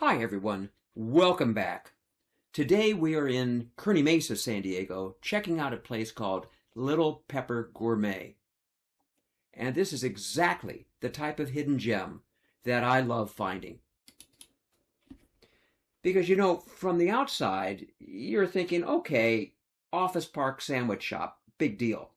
Hi everyone, welcome back. Today we are in Kearny Mesa, San Diego, checking out a place called Little Pepper Gourmet. And this is exactly the type of hidden gem that I love finding. Because from the outside, you're thinking, okay, office park sandwich shop, big deal.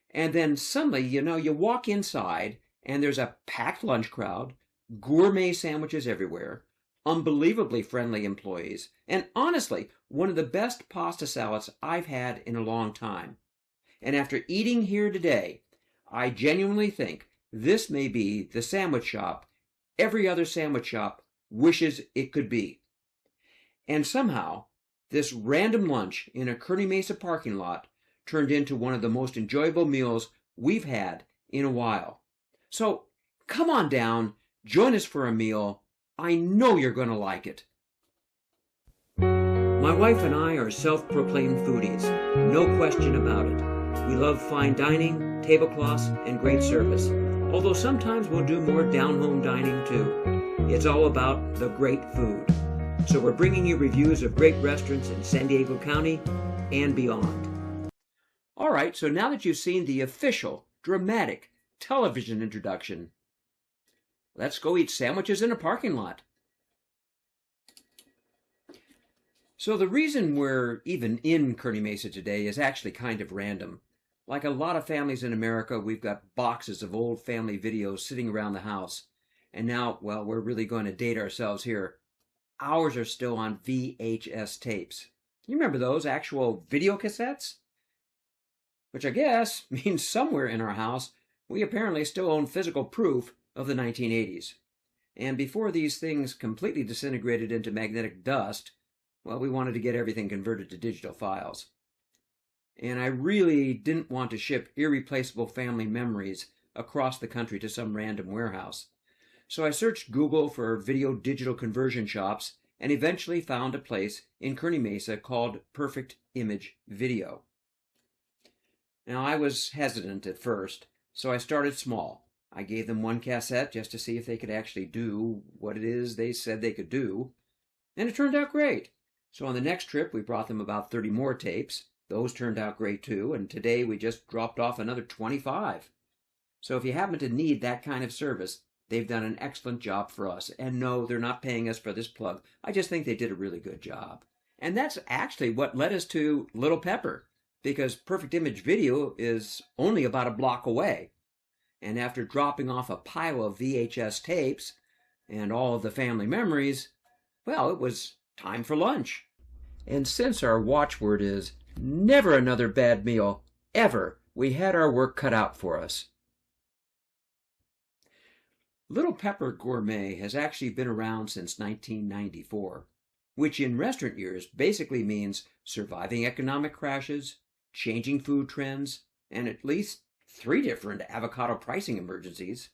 And then suddenly, you walk inside and there's a packed lunch crowd, gourmet sandwiches everywhere, unbelievably friendly employees, and honestly, one of the best pasta salads I've had in a long time. And after eating here today, I genuinely think this may be the sandwich shop every other sandwich shop wishes it could be. And somehow, this random lunch in a Kearny Mesa parking lot turned into one of the most enjoyable meals we've had in a while. So come on down, join us for a meal. I know you're going to like it. My wife and I are self-proclaimed foodies, no question about it. We love fine dining, tablecloths, and great service, although sometimes we'll do more down-home dining too. It's all about the great food. So we're bringing you reviews of great restaurants in San Diego County and beyond. All right, so now that you've seen the official, dramatic television introduction, let's go eat sandwiches in a parking lot. So the reason we're even in Kearny Mesa today is actually kind of random. Like a lot of families in America, we've got boxes of old family videos sitting around the house. And now, well, we're really going to date ourselves here. Ours are still on VHS tapes. You remember those actual video cassettes? Which I guess means somewhere in our house, we apparently still own physical proof of the 1980s. And before these things completely disintegrated into magnetic dust, well, we wanted to get everything converted to digital files. And I really didn't want to ship irreplaceable family memories across the country to some random warehouse. So I searched Google for video digital conversion shops and eventually found a place in Kearny Mesa called Perfect Image Video. Now, I was hesitant at first, so I started small. I gave them one cassette just to see if they could actually do what it is they said they could do, and it turned out great. So on the next trip, we brought them about 30 more tapes. Those turned out great too, and today we just dropped off another 25. So if you happen to need that kind of service, they've done an excellent job for us. And no, they're not paying us for this plug. I just think they did a really good job. And that's actually what led us to Little Pepper, because Perfect Image Video is only about a block away. And after dropping off a pile of VHS tapes and all of the family memories, well, it was time for lunch. And since our watchword is never another bad meal, ever, we had our work cut out for us. Little Pepper Gourmet has actually been around since 1994, which in restaurant years basically means surviving economic crashes, changing food trends, and at least 3 different avocado pricing emergencies.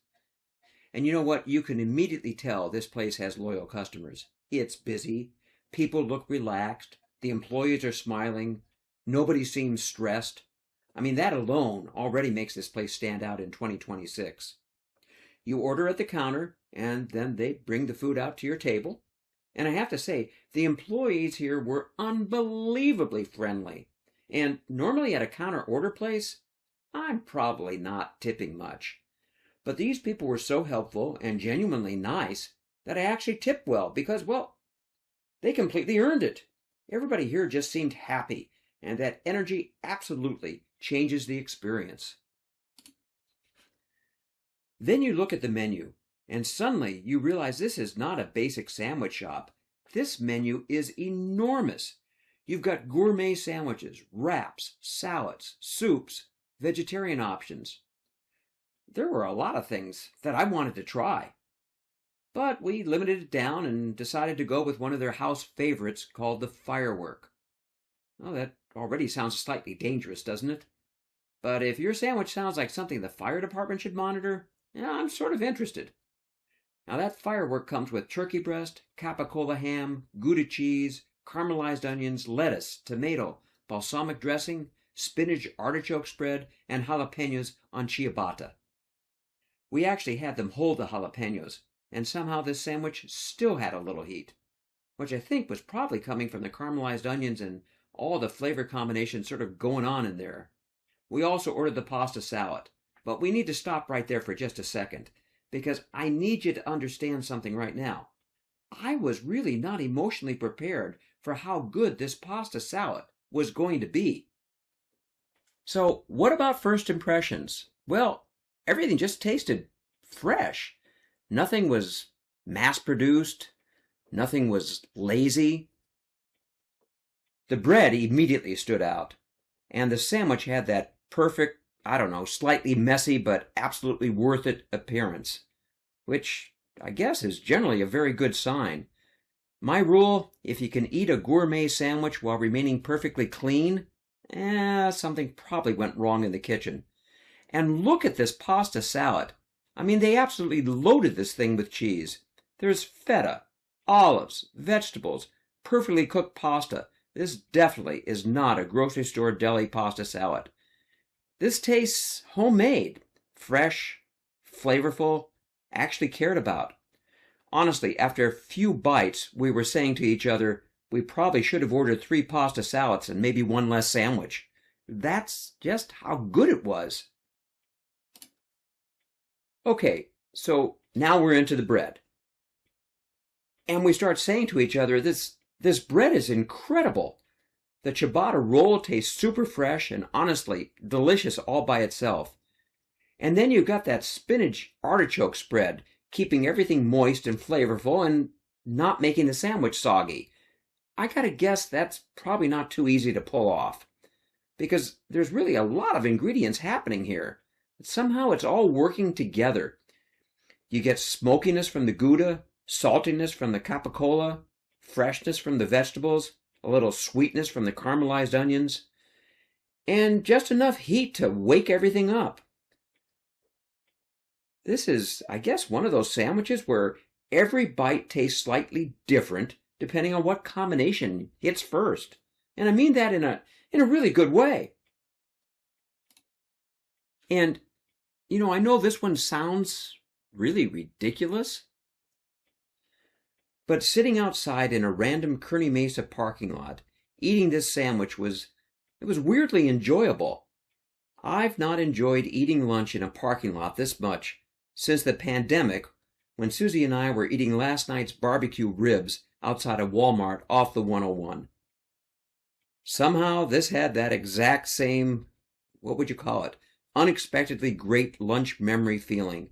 And you know what? You can immediately tell this place has loyal customers. It's busy. People look relaxed. The employees are smiling. Nobody seems stressed. I mean, that alone already makes this place stand out in 2026. You order at the counter, and then they bring the food out to your table. And I have to say, the employees here were unbelievably friendly. And normally at a counter order place, I'm probably not tipping much. But these people were so helpful and genuinely nice that I actually tipped well because, well, they completely earned it. Everybody here just seemed happy, and that energy absolutely changes the experience. Then you look at the menu, and suddenly you realize this is not a basic sandwich shop. This menu is enormous. You've got gourmet sandwiches, wraps, salads, soups, vegetarian options. There were a lot of things that I wanted to try. But we limited it down and decided to go with one of their house favorites called the Firework. Well, that already sounds slightly dangerous, doesn't it? But if your sandwich sounds like something the fire department should monitor, yeah, I'm sort of interested. Now that Firework comes with turkey breast, capicola ham, Gouda cheese, caramelized onions, lettuce, tomato, balsamic dressing, spinach artichoke spread, and jalapenos on ciabatta. We actually had them hold the jalapenos, and somehow this sandwich still had a little heat. which I think was probably coming from the caramelized onions and all the flavor combinations sort of going on in there. We also ordered the pasta salad, but we need to stop right there for just a second, because I need you to understand something right now. I was really not emotionally prepared for how good this pasta salad was going to be. So, what about first impressions? Well, everything just tasted fresh. Nothing was mass-produced. Nothing was lazy. The bread immediately stood out, and the sandwich had that perfect, I don't know, slightly messy but absolutely worth it appearance, which I guess is generally a very good sign. My rule, if you can eat a gourmet sandwich while remaining perfectly clean, something probably went wrong in the kitchen. And look at this pasta salad. I mean, they absolutely loaded this thing with cheese. There's feta, olives, vegetables, perfectly cooked pasta. This definitely is not a grocery store deli pasta salad. This tastes homemade, fresh, flavorful, actually cared about. Honestly, after a few bites, we were saying to each other, we probably should have ordered 3 pasta salads and maybe 1 less sandwich. That's just how good it was. Okay, so now we're into the bread. And we start saying to each other, this bread is incredible. The ciabatta roll tastes super fresh and honestly delicious all by itself. And then you've got that spinach artichoke spread, keeping everything moist and flavorful and not making the sandwich soggy. I gotta guess that's probably not too easy to pull off, because there's really a lot of ingredients happening here. Somehow it's all working together. You get smokiness from the Gouda, saltiness from the capicola, freshness from the vegetables, a little sweetness from the caramelized onions, and just enough heat to wake everything up. This is, I guess, one of those sandwiches where every bite tastes slightly different depending on what combination hits first. And I mean that in a really good way. And, I know this one sounds really ridiculous, but sitting outside in a random Kearny Mesa parking lot, eating this sandwich was weirdly enjoyable. I've not enjoyed eating lunch in a parking lot this much since the pandemic, when Susie and I were eating last night's barbecue ribs outside of Walmart off the 101. Somehow this had that exact same, what would you call it, unexpectedly great lunch memory feeling.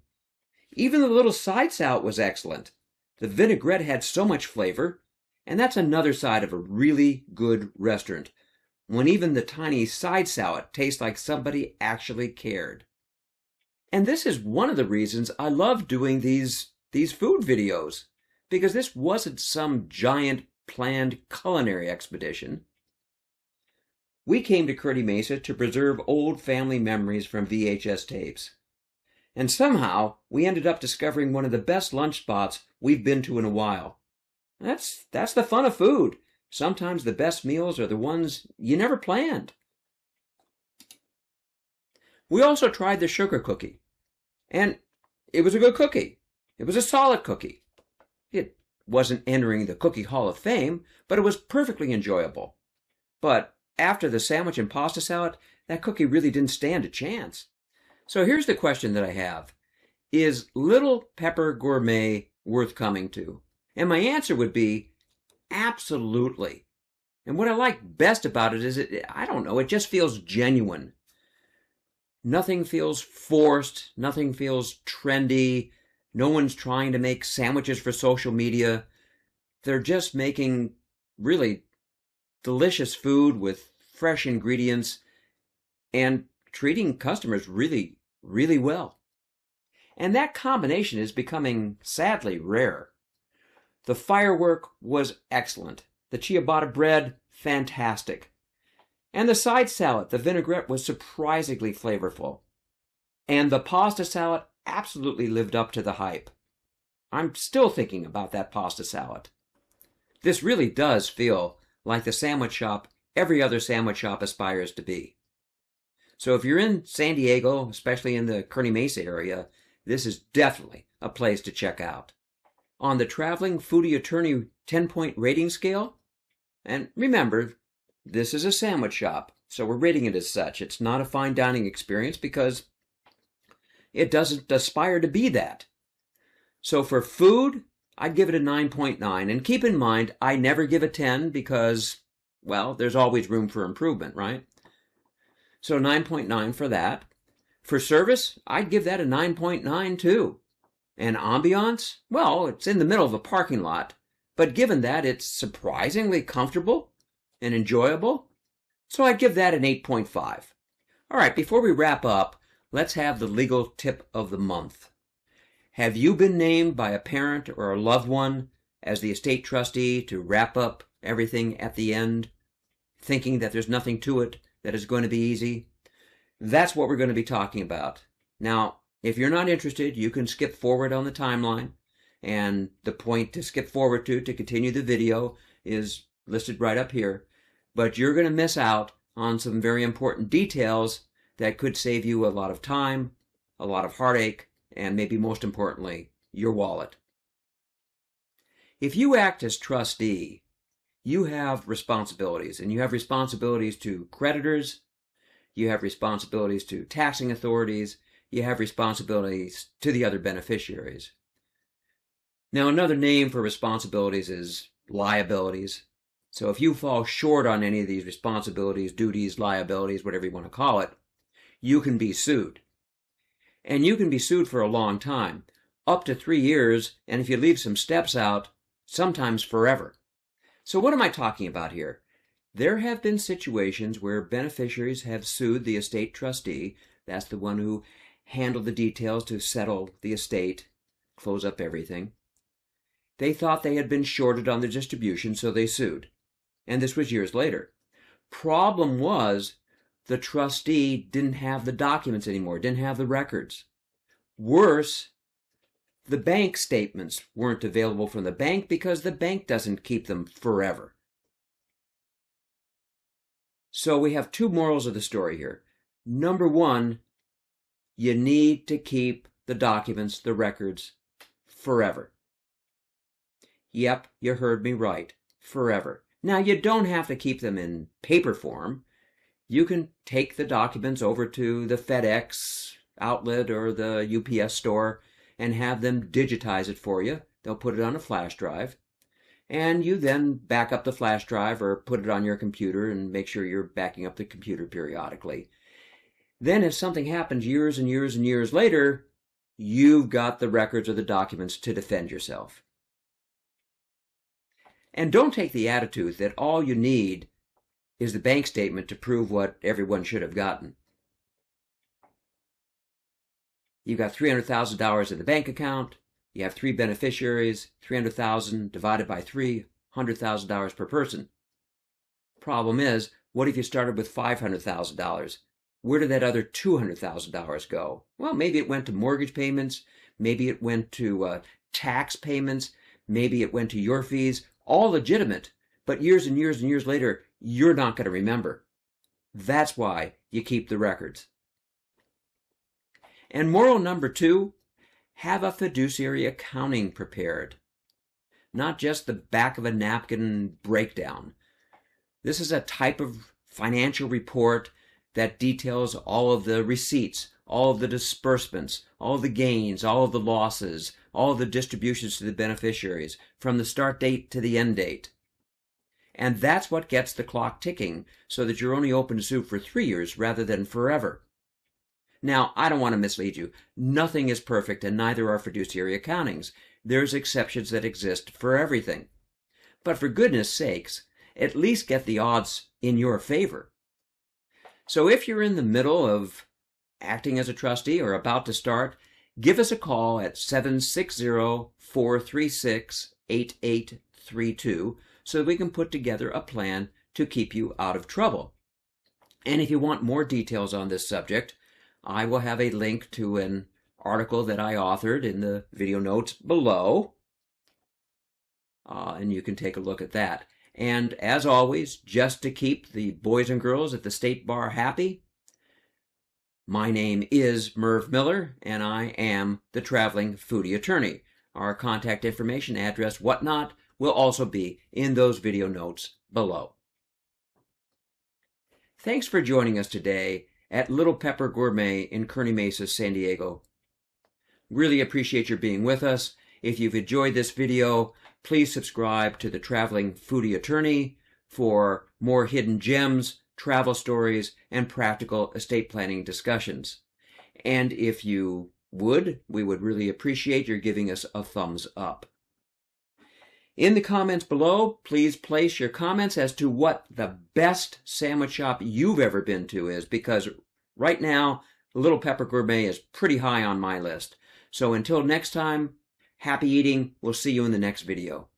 Even the little side salad was excellent. The vinaigrette had so much flavor, and that's another side of a really good restaurant, when even the tiny side salad tastes like somebody actually cared. And this is one of the reasons I love doing these food videos, because this wasn't some giant planned culinary expedition. We came to Kearny Mesa to preserve old family memories from VHS tapes. And somehow, we ended up discovering one of the best lunch spots we've been to in a while. That's the fun of food. Sometimes the best meals are the ones you never planned. We also tried the sugar cookie. And it was a good cookie. It was a solid cookie. It wasn't entering the Cookie Hall of Fame, but it was perfectly enjoyable. But after the sandwich and pasta salad, that cookie really didn't stand a chance. So here's the question that I have. Is Little Pepper Gourmet worth coming to? And my answer would be absolutely. And what I like best about it is, I don't know, it just feels genuine. Nothing feels forced. Nothing feels trendy. No one's trying to make sandwiches for social media. They're just making really delicious food with fresh ingredients and treating customers really, really well. And that combination is becoming sadly rare. The firework was excellent. The ciabatta bread, fantastic. And the side salad, the vinaigrette, was surprisingly flavorful. And the pasta salad absolutely lived up to the hype. I'm still thinking about that pasta salad. This really does feel like the sandwich shop every other sandwich shop aspires to be. So if you're in San Diego, especially in the Kearny Mesa area, this is definitely a place to check out. on the Traveling Foodie Attorney 10-point rating scale. And remember, this is a sandwich shop, so we're rating it as such. It's not a fine dining experience because it doesn't aspire to be that. So for food, I'd give it a 9.9. And keep in mind, I never give a 10 because, well, there's always room for improvement, right? So 9.9 for that. For service, I'd give that a 9.9 too. And ambiance, well, it's in the middle of a parking lot, but given that, it's surprisingly comfortable and enjoyable, so I'd give that an 8.5. All right, before we wrap up, let's have the legal tip of the month. Have you been named by a parent or a loved one as the estate trustee to wrap up everything at the end, thinking that there's nothing to it, that it's going to be easy? That's what we're going to be talking about. Now, if you're not interested, you can skip forward on the timeline, and the point to skip forward to continue the video is listed right up here. But you're going to miss out on some very important details that could save you a lot of time, a lot of heartache, and maybe most importantly, your wallet. If you act as trustee, you have responsibilities, and you have responsibilities to creditors, you have responsibilities to taxing authorities, you have responsibilities to the other beneficiaries. Now, another name for responsibilities is liabilities. So if you fall short on any of these responsibilities, duties, liabilities, whatever you want to call it, you can be sued. And you can be sued for a long time, up to 3 years, and if you leave some steps out, sometimes forever. So what am I talking about here? There have been situations where beneficiaries have sued the estate trustee, that's the one who handled the details to settle the estate, close up everything. They thought they had been shorted on the distribution, so they sued. And this was years later. Problem was, the trustee didn't have the documents anymore, didn't have the records. Worse, the bank statements weren't available from the bank because the bank doesn't keep them forever. So we have two morals of the story here. Number one, you need to keep the documents, the records, forever. Yep, you heard me right, forever. Now, you don't have to keep them in paper form. You can take the documents over to the FedEx outlet or the UPS store and have them digitize it for you. They'll put it on a flash drive. And you then back up the flash drive or put it on your computer and make sure you're backing up the computer periodically. Then if something happens years and years and years later, you've got the records or the documents to defend yourself. And don't take the attitude that all you need is the bank statement to prove what everyone should have gotten. You've got $300,000 in the bank account. You have 3 beneficiaries, $300,000 divided by 3, $100,000 per person. Problem is, what if you started with $500,000? Where did that other $200,000 go? Well, maybe it went to mortgage payments. Maybe it went to tax payments. Maybe it went to your fees. All legitimate, but years and years and years later, you're not going to remember. That's why you keep the records. And moral number 2, have a fiduciary accounting prepared. Not just the back of a napkin breakdown. This is a type of financial report that details all of the receipts, all of the disbursements, all of the gains, all of the losses, all of the distributions to the beneficiaries, from the start date to the end date. And that's what gets the clock ticking so that you're only open to sue for 3 years rather than forever. Now, I don't want to mislead you. Nothing is perfect, and neither are fiduciary accountings. There's exceptions that exist for everything. But for goodness sakes, at least get the odds in your favor. So if you're in the middle of acting as a trustee or about to start, give us a call at 760-436-8832 so that we can put together a plan to keep you out of trouble. And if you want more details on this subject, I will have a link to an article that I authored in the video notes below, and you can take a look at that. And as always, just to keep the boys and girls at the State Bar happy, my name is Merv Miller, and I am the Traveling Foodie Attorney. Our contact information, address, whatnot, will also be in those video notes below. Thanks for joining us today at Little Pepper Gourmet in Kearny Mesa, San Diego. Really appreciate your being with us. If you've enjoyed this video, please subscribe to the Traveling Foodie Attorney for more hidden gems, travel stories, and practical estate planning discussions. And if you would, we would really appreciate your giving us a thumbs up. In the comments below, please place your comments as to what the best sandwich shop you've ever been to is, because right now, Little Pepper Gourmet is pretty high on my list. So until next time, happy eating. We'll see you in the next video.